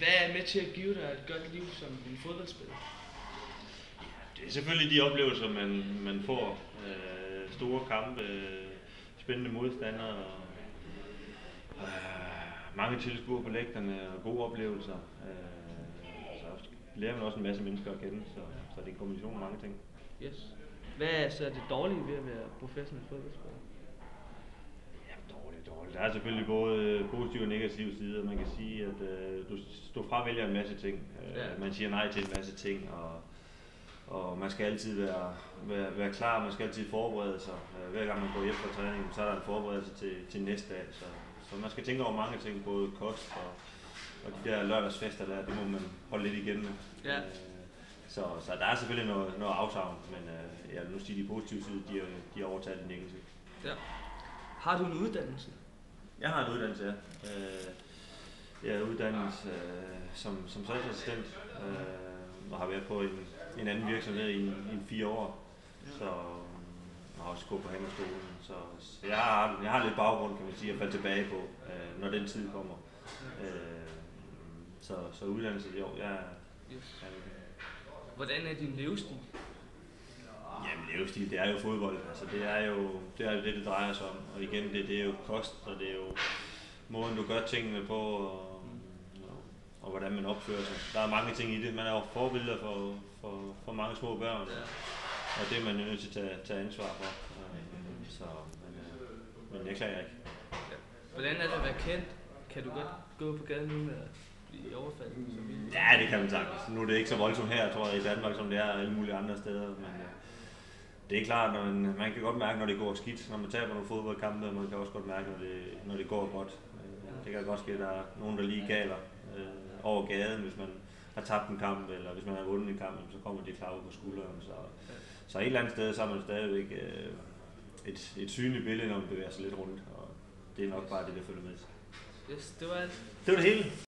Hvad er med til at give dig et godt liv som en fodboldspiller? Det er selvfølgelig de oplevelser, man får. Store kampe, spændende modstandere, mange tilskuere på lægterne og gode oplevelser. Så lærer man også en masse mennesker at kende, så det er en kombination af mange ting. Yes. Hvad er så det dårlige ved at være professionel fodboldspiller? Ja, dårligt. Der er selvfølgelig både positive og negative sider. Man kan sige, at du fravælger en masse ting. Man siger nej til en masse ting, og man skal altid være klar, man skal altid forberede sig. Hver gang man går hjem fra træningen, så er der en forberedelse til næste dag. Så man skal tænke over mange ting, både kost og de der lørdagsfester der, det må man holde lidt igen med. Ja. Så der er selvfølgelig noget afsavn, men jeg vil nu sige, de positive sider, de har overtaget den negative. Ja. Har du en uddannelse? Jeg har en uddannelse, ja. Jeg er uddannet som salgsassistent og har været på en anden virksomhed i 4 år. Så jeg har også gået på handelsskolen. Så jeg har lidt baggrund, kan man sige, at falde tilbage på, når den tid kommer. Så uddannelse, jo, jeg Yes. Hvordan er din levestil? Jamen levestil, det er jo fodbold. Altså det er jo det drejer sig om. Og igen, det er jo kost, og det er jo måden du gør tingene på, og hvordan man opfører sig. Der er mange ting i det. Man er jo forbilleder for mange små børn, og det er man nødt til at tage ansvar for. Men jeg klager ikke. Ja. Hvordan er det at være kendt? Kan du godt gå på gaden nu med i overfald? Ja, det kan man sagtens. Nu er det ikke så voldsomt her, tror jeg, i Danmark, som det er alle mulige andre steder. Men det er klart, når man kan godt mærke, når det går skidt. Når man taber nogle fodboldkampe, og man kan også godt mærke, når det går godt. Det kan godt ske, at der er nogen, der lige galer over gaden, hvis man har tabt en kamp, eller hvis man har vundet en kamp, så kommer de klar ud på skulderen. Så et eller andet sted, så er man stadigvæk et synligt billede, når man bevæger sig lidt rundt. Og det er nok bare det, der følger med. Yes, det var alt. Det var det hele.